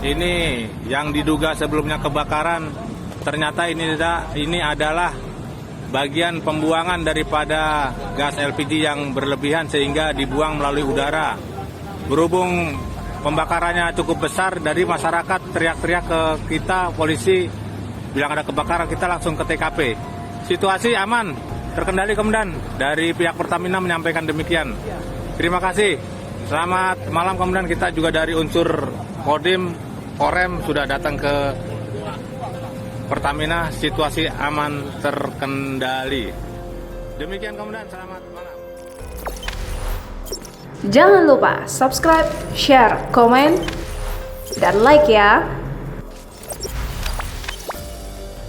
Ini yang diduga sebelumnya kebakaran, ternyata ini adalah bagian pembuangan daripada gas LPG yang berlebihan sehingga dibuang melalui udara. Berhubung pembakarannya cukup besar, dari masyarakat teriak-teriak ke kita, polisi bilang ada kebakaran, kita langsung ke TKP. Situasi aman, terkendali Komandan. Dari pihak Pertamina menyampaikan demikian. Terima kasih. Selamat malam Komandan. Kita juga dari unsur Kodim Korem sudah datang ke Pertamina, situasi aman terkendali. Demikian Komandan, selamat malam. Jangan lupa subscribe, share, komen, dan like ya.